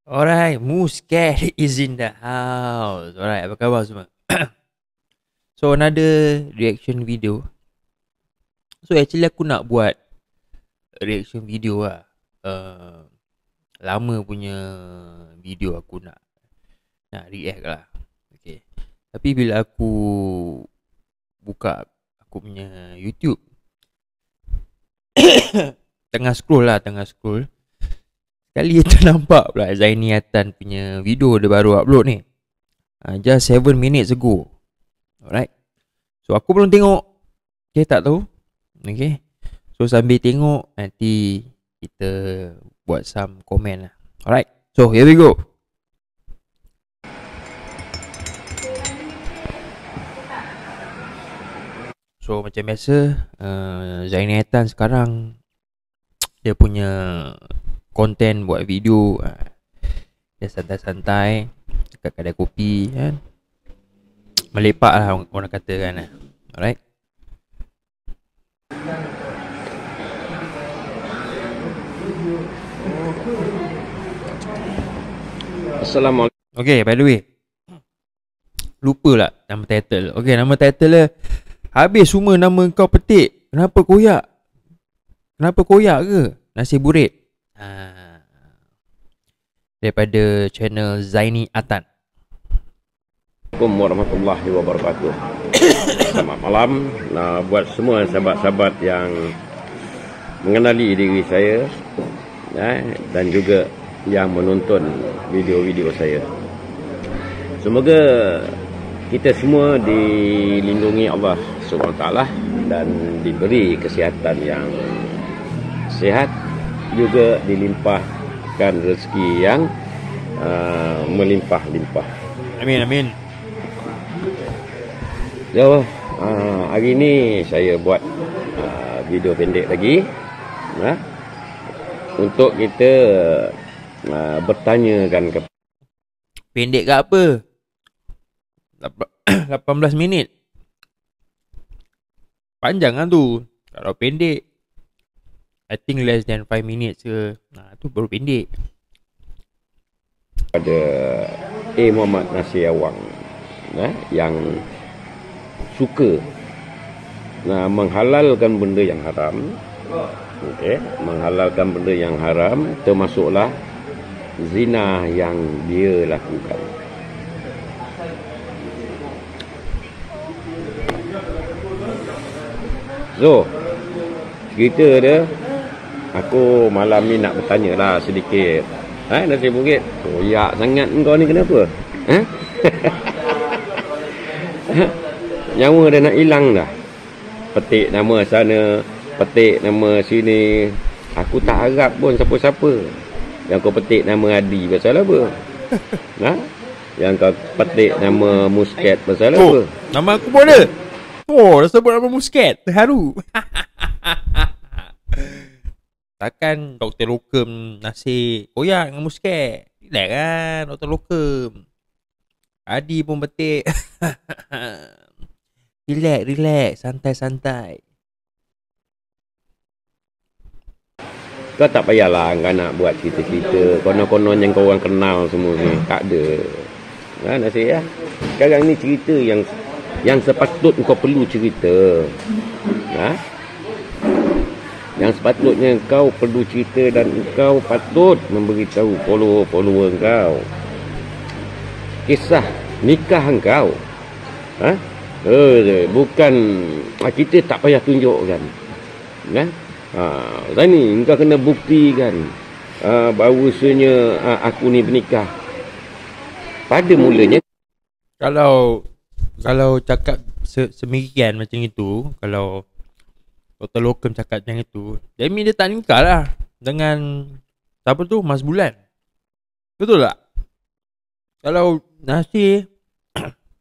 Alright, Muscat is in the house. Alright, apa khabar semua? So, another reaction video. So, actually aku nak buat reaction video lah. Lama punya video aku nak react lah. Okay. Tapi bila aku buka aku punya YouTube, tengah scroll. Sekali ternampak pula Zaini Atan punya video dia baru upload ni. Just 7 minutes ago. Alright. So aku belum tengok. Okay, tak tahu. Okay. So sambil tengok nanti kita buat some comment lah. Alright. So here we go. So macam biasa, Zaini Atan sekarang dia punya konten buat video, dia santai-santai dekat kedai kopi kan. Melepak lah orang kata kan. Alright. Assalamualaikum. Okay, by the way, lupa lah nama title. Okay, nama title dia, habis semua nama kau petik, kenapa koyak? Kenapa koyak ke? Nasi burit. Daripada channel Zaini Atan. Assalamualaikum warahmatullahi wabarakatuh. Selamat malam. Nah, buat semua sahabat-sahabat yang mengenali diri saya, dan juga yang menonton video-video saya. Semoga kita semua dilindungi Allah SWT dan diberi kesihatan yang sihat, juga dilimpahkan rezeki yang melimpah-limpah. Amin. So, hari ini saya buat video pendek lagi, untuk kita bertanyakan ke. Pendek ke apa? 18 minit. Panjang kan tu. Kalau pendek, I think less than 5 minutes ke. Tu baru pendek. Pada Muhammad Nasir Awang, yang suka menghalalkan benda yang haram. Menghalalkan benda yang haram, termasuklah zina yang dia lakukan. So, cerita dia, aku malam ni nak bertanya lah sedikit. Nasi Bukit, koyak sangat kau ni, kenapa? Nyawa dah nak hilang dah. Petik nama sana, petik nama sini. Aku tak harap pun siapa-siapa. Yang kau petik nama Adi pasal apa? Yang kau petik nama Muscat pasal apa? Nama aku pun ada. Dah sebut nama Muscat. Terharu. Takkan Dr. Lokem nasi koyak dengan Muscat. Relax kan Dr. Lokem. Adi pun petik. Relax. Santai-santai. Kau tak payahlah kau nak buat cerita-cerita konon-konon yang kau orang kenal semua ni. Tak ada. Nasi ya. Sekarang ni cerita yang sepatut kau perlu cerita. Yang sepatutnya kau perlu cerita dan kau patut memberitahu follower kau kisah nikah kau. Bukan kita tak payah tunjukkan. Zaini, kau kena buktikan bahawasanya aku ni bernikah. Pada mulanya, Kalau cakap semikian macam itu, kalau Dr. Lokem cakap macam itu, that mean dia tak nikah lah dengan siapa tu, Mas Bulan. Betul tak? Kalau Nasir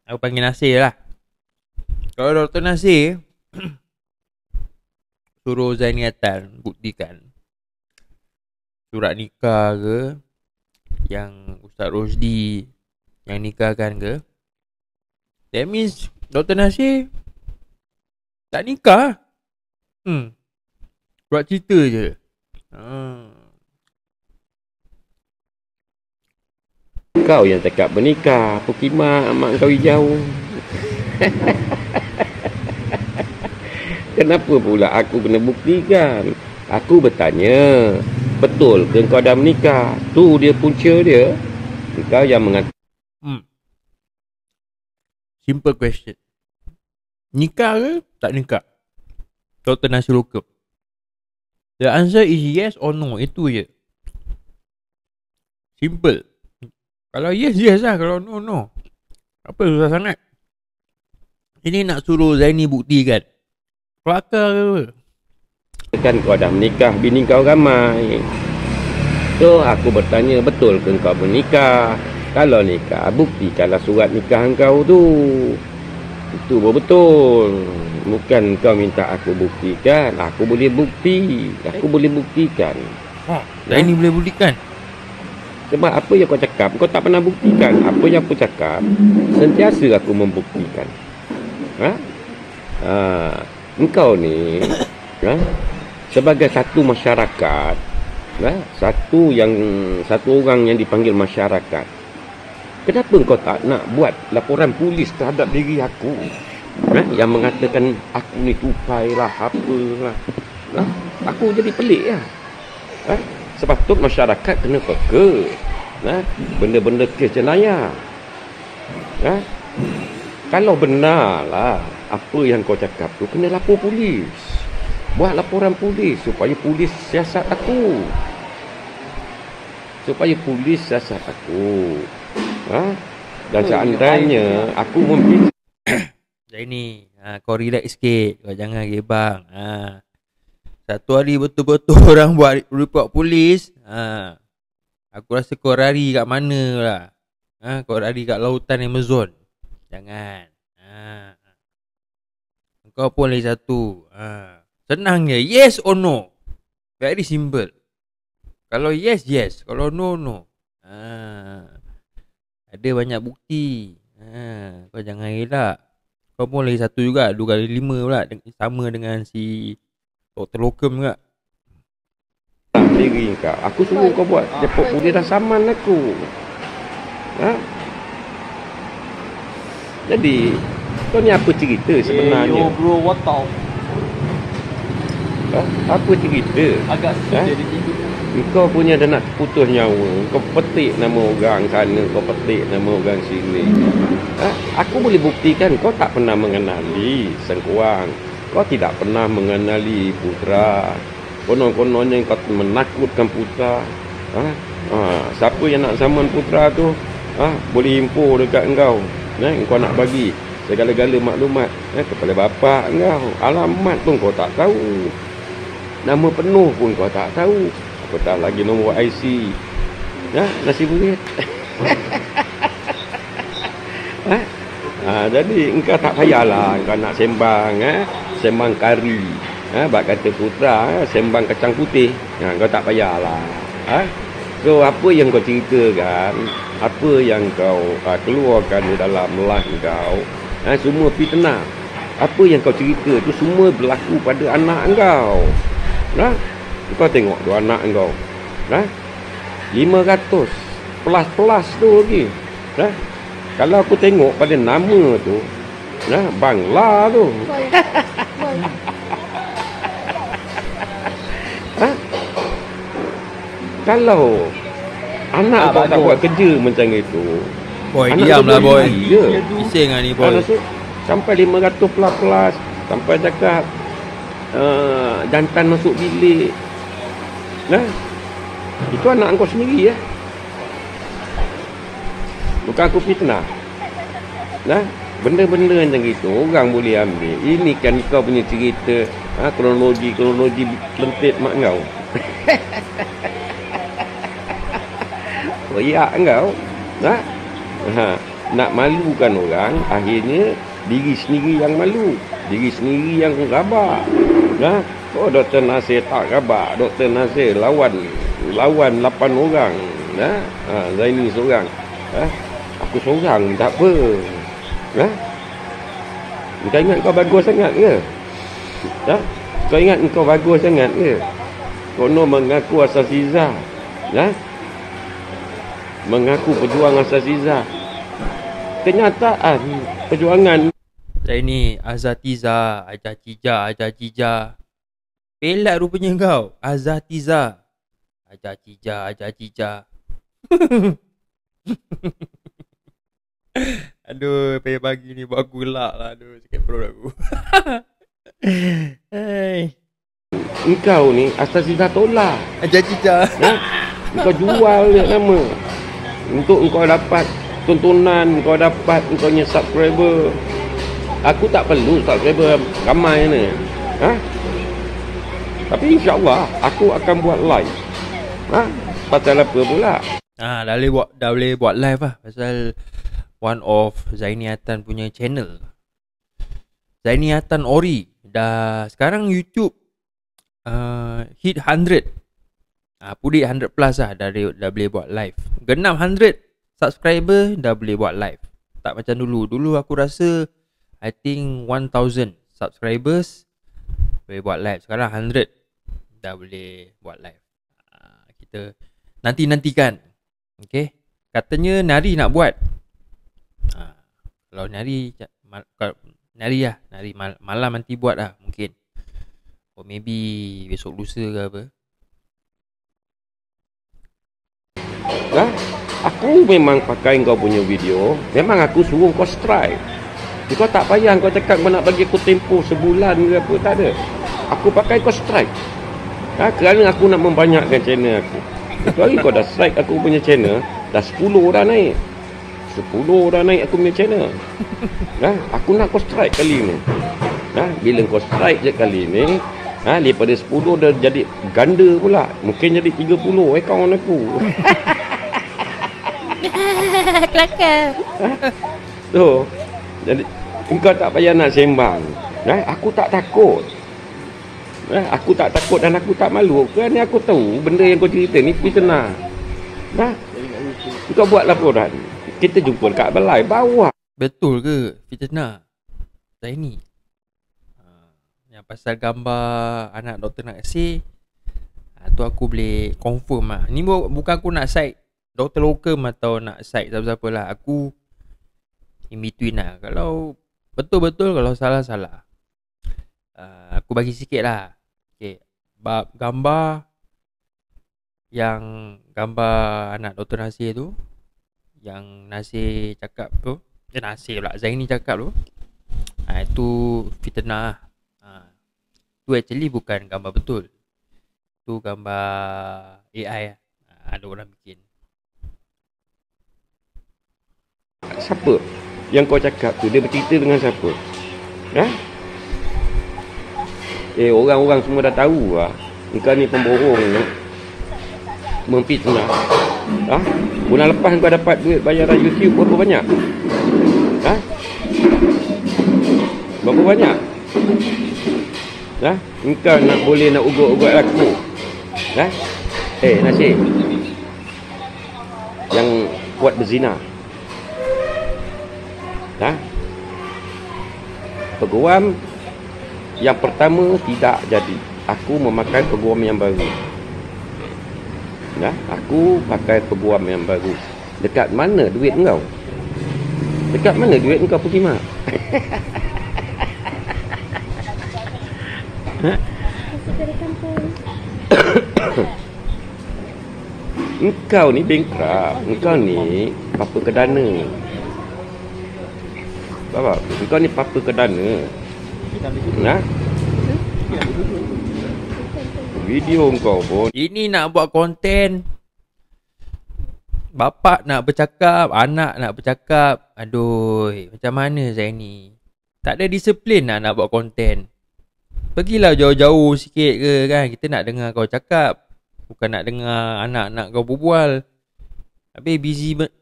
aku panggil Nasir lah. Kalau Dr. Nasir suruh Zaini Atan buktikan surat nikah ke yang Ustaz Rosdi yang nikahkan ke, that means Dr. Nasir tak nikah. Buat cerita je. Engkau yang tekad bernikah. Pukimak mak kau hijau. Kenapa pula aku kena buktikan? Aku bertanya, betul ke kau dah menikah? Tu dia punca dia. Engkau yang mengatakan. Simple question. Nikah ke tak nikah? Dr. Nasir Lokep. The answer is yes or no. Itu je. Simple. Kalau yes, yes lah. Kalau no, no. Apa susah sangat? Ini nak suruh Zaini buktikan. Kelakar ke apa? Kan kau dah menikah, bini kau ramai. So aku bertanya, betul ke kau bernikah? Kalau nikah, buktikanlah surat nikah kau tu. Itu betul. Bukan kau minta aku buktikan. Aku boleh bukti. Aku boleh buktikan. Zaini boleh buktikan. Sebab apa yang kau cakap, kau tak pernah buktikan. Apa yang aku cakap, sentiasa aku membuktikan. Engkau ni sebagai satu masyarakat, satu orang yang dipanggil masyarakat, kenapa kau tak nak buat laporan polis terhadap diri aku, yang mengatakan aku ni tupai lah, apalah. Aku jadi pelik lah. Sepatut masyarakat kena peka benda-benda kes jenayah. Kalau benar lah apa yang kau cakap tu, kena lapor polis. Buat laporan polis supaya polis siasat aku. Dan seandainya aku memilih. Zaini, kau relax sikit. Kau jangan gebang. Satu hari betul-betul orang buat report polis. Aku rasa kau lari kat mana lah. Kau lari kat lautan Amazon. Jangan. Kau pun lagi satu. Senang je. Yes or no. Very simple. Kalau yes, yes. Kalau no, no. Ada banyak bukti. Kau jangan elak. Kau pun lagi satu juga. 2 kali 5 pula. Sama dengan si Dr. Lokem juga. Diri kau. Aku suruh kau buat. Dia dah saman aku. Jadi kau ni apa cerita sebenarnya? Yo bro, what the? Apa cerita? Agak sedih dia. Kau punya dah nak putus nyawa. Kau petik nama orang sana, kau petik nama orang sini. Aku boleh buktikan kau tak pernah mengenali Sengkuang. Kau tidak pernah mengenali Putra. Konon-kononnya kau menakutkan Putra. Siapa yang nak saman Putra tu, boleh info dekat engkau. Kau nak bagi segala-gala maklumat kepada bapa engkau. Alamat pun kau tak tahu. Nama penuh pun kau tak tahu. Apatah lagi nombor IC. Nasi burit. Jadi engkau tak payahlah engkau nak sembang sembang kari. Bak kata Putra sembang kacang putih. Kau tak payahlah. So apa yang kau ceritakan, apa yang kau keluarkan di dalam live kau, semua fitnah. Apa yang kau cerita tu semua berlaku pada anak kau. Kau tengok tu anak kau. 500 plus tu lagi. Kalau aku tengok pada nama tu, Bangla tu. Kalau anak kau tak buat kerja macam itu, Boy, diamlah boy. Bising lah ni boy. Sampai 500 plus, sampai cakap jantan masuk bilik. Itu anak kau sendiri bukan aku fitnah. Benda-benda macam itu orang boleh ambil. Ini kan kau punya cerita, kronologi lentit mak kau. Riak kau. Nak malukan orang, akhirnya diri sendiri yang malu, diri sendiri yang rabak. Dr. Nasir tak rabak. Dr. Nasir lawan 8 orang. Zaini seorang. Aku seorang tak apa. Kau ingat kau bagus sangat ke? Kau ingat kau bagus sangat ke? Kono mengaku asas Izzah. mengaku pejuang Azaziza. Kenyataan perjuangan Saya ni Azatiza, Ajajija. Pelat rupanya kau. Azatiza, Ajajija. Aduh, pagi ni buat aku gelak lah. Aduh, sakit perut aku. Hai. engkau ni Azaziza tolak. Ajajija. Engkau jual dia nama untuk engkau dapat tontonan, engkau dapat engkau punya subscriber. Aku tak perlu subscriber ramai ni. Tapi insya-Allah aku akan buat live. Pasal apa pula? Dah boleh buat live lah pasal one of Zainiatan punya channel. Zainiatan Ori dah sekarang YouTube hit 100. Put it 100 plus lah, dah boleh buat live. Genap 100 subscriber dah boleh buat live. Tak macam dulu. Dulu aku rasa I think 1000 subscribers boleh buat live. Sekarang 100 dah boleh buat live. Kita nantikan. Okay, katanya Nari nak buat. Kalau Nari malam nanti buat lah mungkin. Or maybe besok lusa ke apa. Aku memang pakai kau punya video. Memang aku suruh kau strike. Kau tak payah kau cakap kau nak bagi aku tempoh sebulan ke apa. Tak ada. Aku pakai kau strike. Kerana aku nak membanyakkan channel aku. Itu hari kau dah strike aku punya channel, dah 10 dah naik. 10 dah naik aku punya channel. Aku nak kau strike kali ni. Bila kau strike je kali ni, daripada 10 dah jadi ganda pula. Mungkin jadi 30 akaun aku. Kelakar. Tu. Jadi engkau tak payah nak sembang. Aku tak takut. Aku tak takut dan aku tak malu. Kerana aku tahu benda yang kau cerita ni fitnah. Kau buat laporan. Kita jumpa kat balai bawah. Betul ke fitnah Zaini? Yang pasal gambar anak Dr. Naksir, tu aku boleh confirm lah. Ni bukan aku nak side Dr. Lokem atau nak side siapa-siapa lah. Aku in between lah. Kalau betul-betul, kalau salah-salah, aku bagi sikit lah. Okay, gambar anak Dr. Nasir tu, yang Nasir cakap tu, Nasir pula, Zaini cakap tu, itu fitnah. Tu actually bukan gambar betul. Tu gambar AI lah. Ada orang bikin. Siapa yang kau cakap tu? Dia bercerita dengan siapa? Orang-orang semua dah tahu lah. Engkau ni pembohong, memfitnah. Bulan lepas kau dapat duit bayaran YouTube berapa banyak? Berapa banyak? Engkau nak boleh nak ugut-ugut aku. Nasir, yang buat berzina, peguam yang pertama tidak jadi. Aku memakai peguam yang baru. Aku pakai peguam yang baru. Dekat mana duit engkau? Dekat mana duit engkau pergi mak? Engkau ni bankrupt. Engkau ni papa kedana. Bapak, engkau ni papa kedana. Video engkau pun. Ini nak buat konten, bapak nak bercakap, anak nak bercakap. Aduh, macam mana saya ni? Tak ada disiplin nak buat konten. Pergilah jauh-jauh sikit ke kan. Kita nak dengar kau cakap, bukan nak dengar anak-anak kau berbual. Habis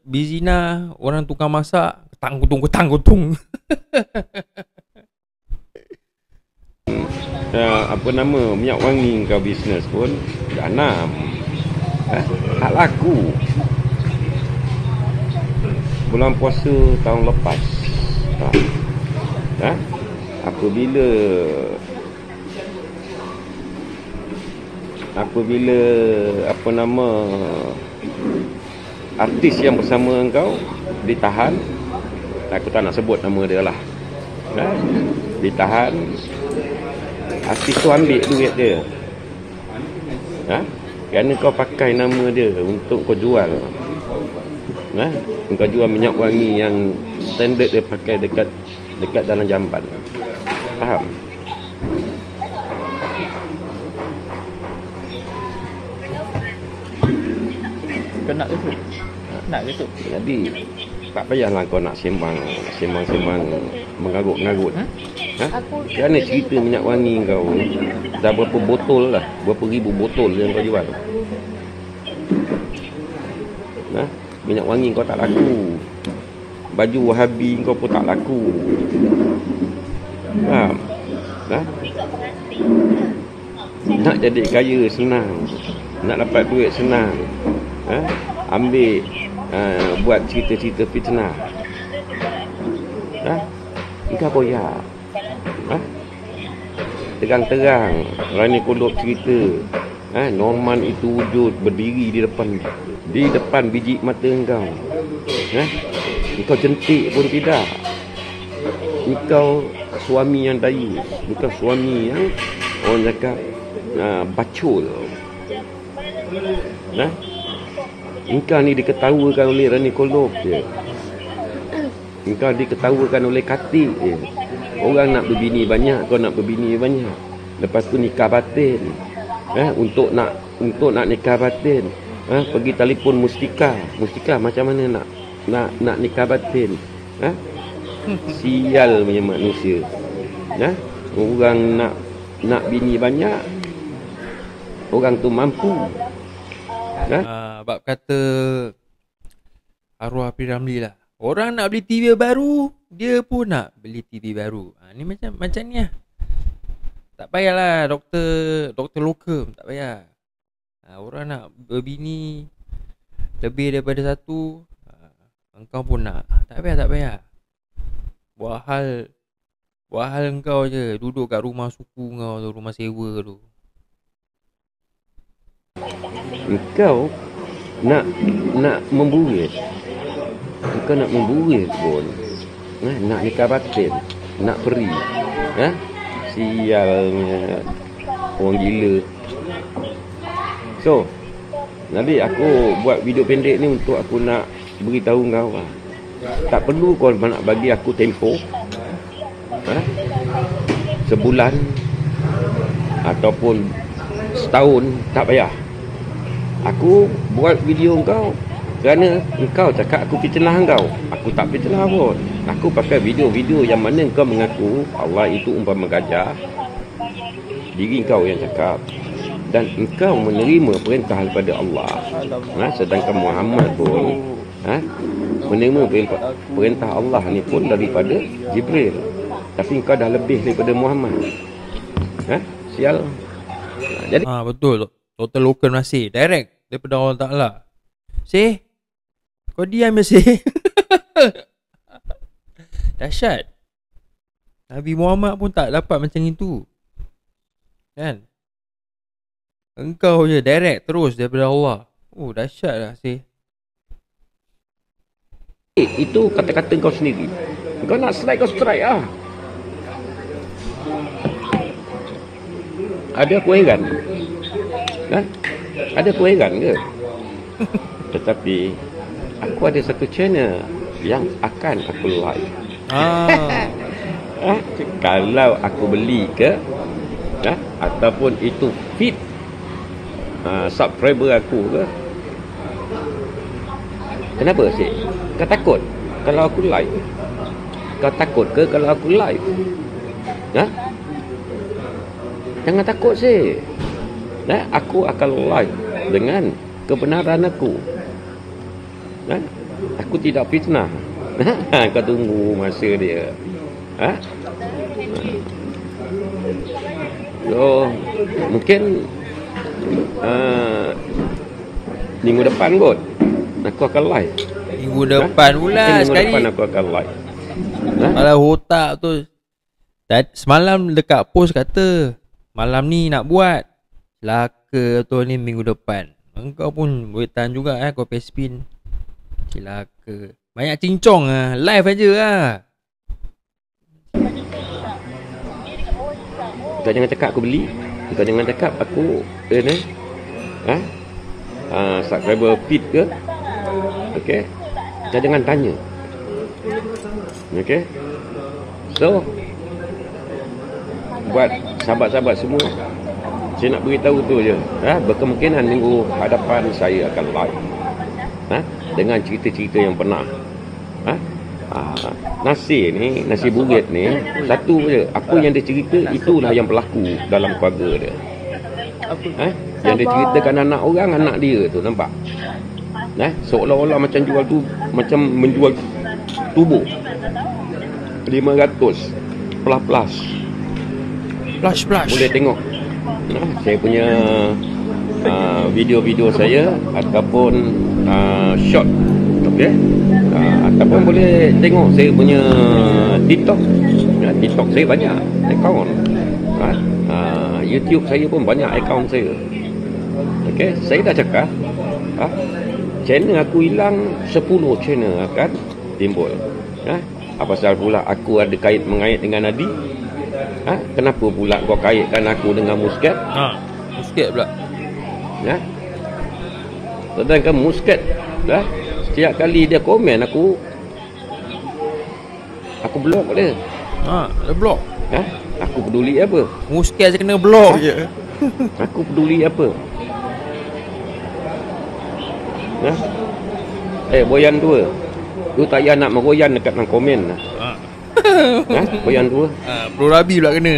busy nah, orang tukang masak, ketang kutung. Apa nama, minyak wangi kau bisnes pun janam. Tak laku. Bulan puasa tahun lepas, apabila apa nama, artis yang bersama engkau ditahan. Aku tak nak sebut nama dia lah. Ditahan. Artis tu ambil duit dia. Kerana kau pakai nama dia untuk kau jual. Kau jual minyak wangi yang standard dia pakai dekat dalam jamban. Faham? Kau nak ke tu? Nak ke tu? Jadi tak payahlah kau nak sembang mengarut-ngarut. Kerana cerita minyak wangi kau dah berapa botol lah, berapa ribu botol yang kau jual. Minyak wangi kau tak laku. Baju Wahabi kau pun tak laku. Faham? Nak jadi kaya senang, nak dapat duit senang. Ambil buat cerita-cerita fitnah. Engkau koyak. Terang-terang Rani Kodok cerita, Norman itu wujud berdiri di depan biji mata engkau. Engkau jentik pun tidak. Engkau suami yang dayus. Engkau suami yang orang cakap bacul. Engkau ni diketawakan oleh Rani Kodok je. Engkau diketawakan oleh katik je. Orang nak berbini banyak, kau nak berbini banyak. Lepas tu nikah batin. Untuk nak nikah batin, pergi telefon Mustika. Mustika macam mana nak nikah batin? Sial punya manusia. Orang nak bini banyak, orang tu mampu. Bab kata arwah Piramli lah. Orang nak beli TV baru, dia pun nak beli TV baru. Ni macam ni lah. Tak payahlah doktor lokal, tak payah. Orang nak berbini lebih daripada satu, engkau pun nak. Tak payah. Buat hal engkau je. Duduk kat rumah suku kau tu, rumah sewa tu. Engkau nak memburit. Engkau nak memburit pun. Nak nikah batin, nak peri. Sialnya orang gila. So, jadi aku buat video pendek ni untuk aku nak beritahu kau lah. Tak perlu kau nak bagi aku tempoh sebulan ataupun setahun, tak payah. Aku buat video kau kerana engkau cakap aku fitnah kau. Aku tak fitnah pun. Aku pakai video-video yang mana kau mengaku Allah itu umpama gajah. Diri kau yang cakap. Dan engkau menerima perintah daripada Allah. Sedangkan Muhammad pun menerima perintah Allah ni pun daripada Jibril. Tapi engkau dah lebih daripada Muhammad. Sial. Jadi betul. Total local nasib direct daripada Allah Ta'ala. Kau diam je Dahsyat. Nabi Muhammad pun tak dapat macam itu. Kan? Engkau je direct terus daripada Allah. Dahsyat lah itu kata-kata kau sendiri. Kau nak strike, kau strike lah. Ada aku heran? Ada aku heran ke? Tetapi aku ada satu channel yang akan aku like. Kalau aku beli ke ataupun itu fit subscriber aku ke, kenapa sih? Kau takut kalau aku like? Kau takut ke kalau aku like? Jangan takut sih. Aku akan like dengan kebenaran aku. Aku tidak fitnah. Kau tunggu masa dia. So, mungkin minggu depan kot aku akan live. Minggu depan pula minggu sekali. Minggu depan aku akan live. Kalau otak tu semalam dekat post kata malam ni nak buat. Celaka tu ni minggu depan. Engkau pun boleh tahan juga kau pay spin. Celaka. Banyak cincong lah. Live aja lah. Kau jangan cakap aku beli. Kau jangan cakap aku subscriber feed ke. Okay. Kau jangan tanya. Okay. So, buat sahabat-sahabat semua, saya nak beritahu tu je. Berkemungkinan minggu hadapan saya akan live dengan cerita-cerita yang pernah. Nasi burit ni satu je. Apa yang dia cerita, itulah yang berlaku dalam keluarga dia. Yang dia ceritakan anak orang, anak dia tu, nampak? Seolah-olah macam macam menjual tubuh 500 plus. Boleh tengok saya punya video-video saya ataupun short, okey, ataupun boleh tengok saya punya TikTok. TikTok saya banyak akaun, YouTube saya pun banyak akaun saya. Okey, saya dah cakap channel aku hilang, 10 channel akan timbul. Apa pasal pula aku ada mengait dengan Nadi? Kenapa pula kau kaitkan aku dengan Muscat? Muscat pula. Sedangkan Muscat setiap kali dia komen aku blok dia. Dia blok. Aku peduli apa? Muscat je kena blok je. Aku peduli apa? Boyan tua, tu tak payah nak meroyan dekat dalam komen. Boyan tua, Bro Rabi pula kena.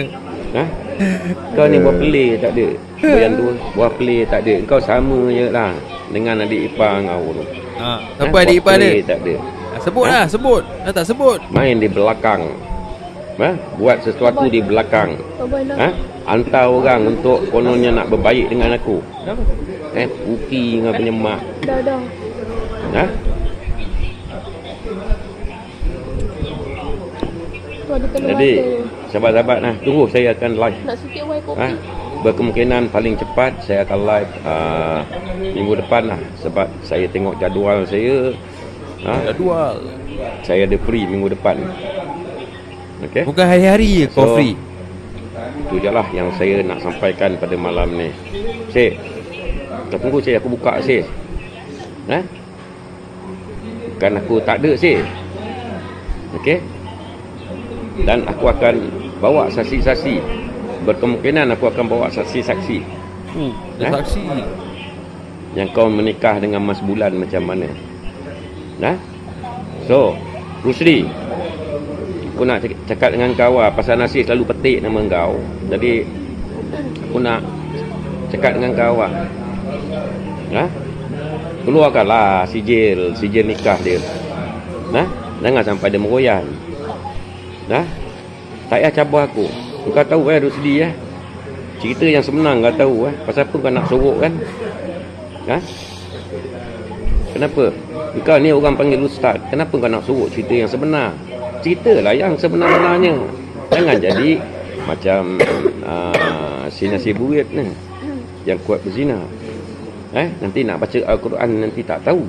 Kau ni buat play tak ada. Boyan tua, buat play tak ada. Kau sama je lah dengan adik ipar kau tu. Siapa adik ipar dia? Tak ada. Sebut lah, sebut. Tak sebut. Main di belakang. Buat sesuatu di belakang. Hantar orang untuk kononnya nak berbaik dengan aku. Puki dengan punya mak. Dah. Jadi sahabat-sahabat, tunggu saya akan live. Nak sikit wai kopi. Berkemungkinan paling cepat saya akan live minggu depan lah. Sebab saya tengok jadual saya. Jadual. Saya ada free minggu depan. Okay? Bukan hari-hari je kau free. Itu je lah yang saya nak sampaikan pada malam ni. Syed, kau tunggu Syed, aku buka Syed. Bukan aku tak ada Syed. Okay? Dan aku akan bawa saksi-saksi. Berkemungkinan aku akan bawa saksi-saksi. Saksi yang kau menikah dengan Mas Bulan macam mana. So Rusdi, aku nak cakap dengan kau pasal Nasir selalu petik nama kau. Jadi aku nak cakap dengan kau keluarkanlah sijil nikah dia. Jangan sampai dia meroyan. Tak payah cabar aku. Kau tahu Rusdi cerita yang sebenar kau tahu pasal apa kau nak sorok kan? Kenapa? Kau ni orang panggil ustaz. Kenapa kau nak sorok cerita yang sebenar? Ceritalah yang sebenar-benarnya. Jangan jadi macam si Nasi Burit ni yang kuat berzina. Nanti nak baca Al-Quran nanti tak tahu.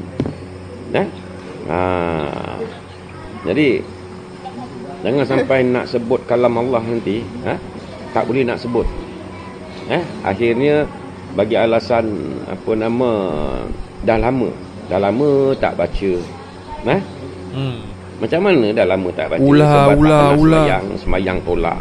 Jadi jangan sampai nak sebut kalam Allah nanti tak boleh nak sebut. Akhirnya bagi alasan dah lama tak baca. Macam mana dah lama tak baca? Sebab tak pernah semayang tolak.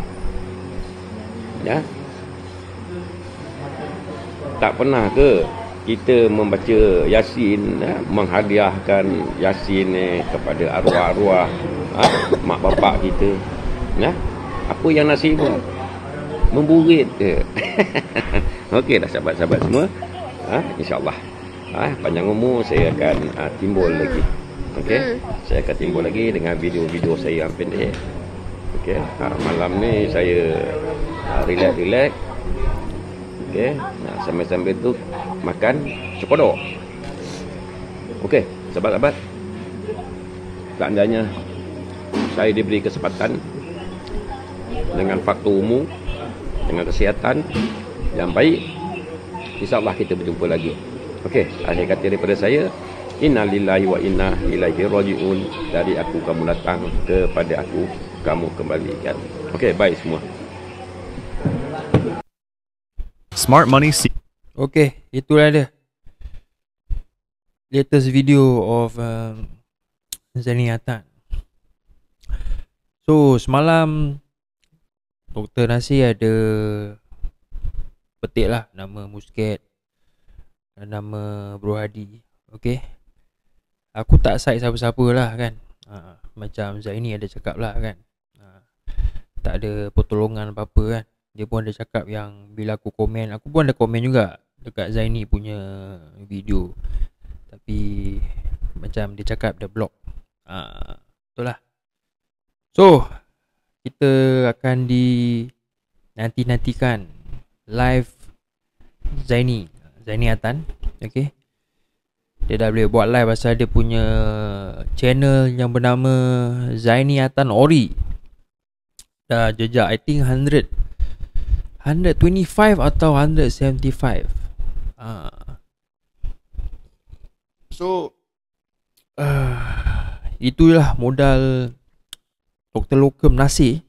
Tak pernah ke kita membaca Yasin, menghadiahkan Yasin kepada arwah-arwah mak bapak kita? Apa yang Nasib buat? Memburit ke? Okey dah sahabat-sahabat semua. InsyaAllah panjang umur saya akan timbul lagi. Okey, saya akan timbul lagi dengan video-video saya yang pendek. Okey, malam ni saya relax. Okey, sambil-sambil tu makan cokodok. Okey, sahabat-sahabat, seandainya saya diberi kesempatan dengan faktor umur, dengan kesihatan yang baik, InsyaAllah kita berjumpa lagi. Okey, akhir kata daripada saya, Inna lillahi wa inna ilaihi raji'un. Dari aku kamu datang, kepada aku kamu kembalikan. Okey, baik semua. Smart Money Okay, itulah dia latest video of Zaini Atan. So semalam Dr. Nasir ada petik lah nama Muscat dan nama Bro Hadi. Okay, aku tak side siapa-siapa lah kan. Macam Zaini ada cakap lah kan, tak ada pertolongan apa-apa kan. Dia pun ada cakap yang bila aku komen, aku pun ada komen juga dekat Zaini punya video, tapi macam dia cakap dia block. Betul lah. So kita akan nantikan live Zaini Atan. Okay, dia dah boleh buat live pasal dia punya channel yang bernama Zaini Atan Ori. Dah jejak I think 125 atau 175. So itulah modal Dr. Lokem Nasir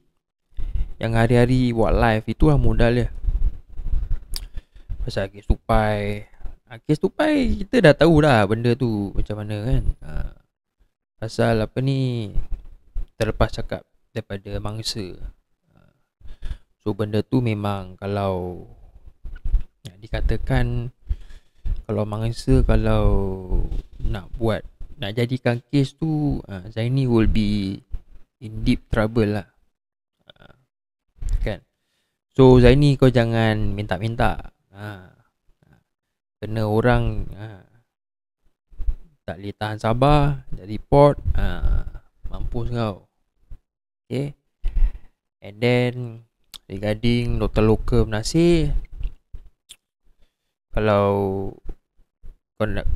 yang hari-hari buat live. Itulah modal dia. Pasal kes tupai, kita dah tahu dah benda tu macam mana kan. Pasal apa ni, terlepas cakap daripada mangsa. So benda tu memang kalau dikatakan, kalau mangsa kalau nak jadikan kes tu, Zaini will be in deep trouble lah. Kan. So Zaini, kau jangan minta-minta. Kena orang tak boleh tahan sabar, dah report, mampus kau. Okay. And then regarding Dr. Lokem Nasir, kalau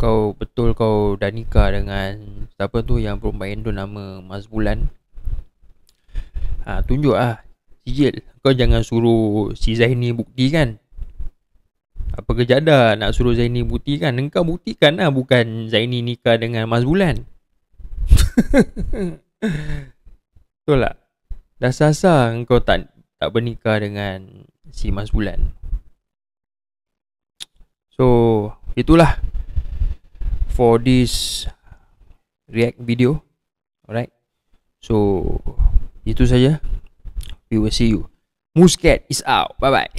kau betul kau dah nikah dengan siapa tu yang perempuan tu nama Mas Bulan, tunjuk lah sijil. Kau jangan suruh si Zaini buktikan. Apa kejadah nak suruh Zaini buktikan? Engkau buktikan lah, bukan Zaini nikah dengan Mas Bulan. Betul tak? Dah sasa engkau tak bernikah dengan si Mas Bulan. So itulah for this react video. Alright, so itu saja. We will see you. Muscat is out. Bye bye.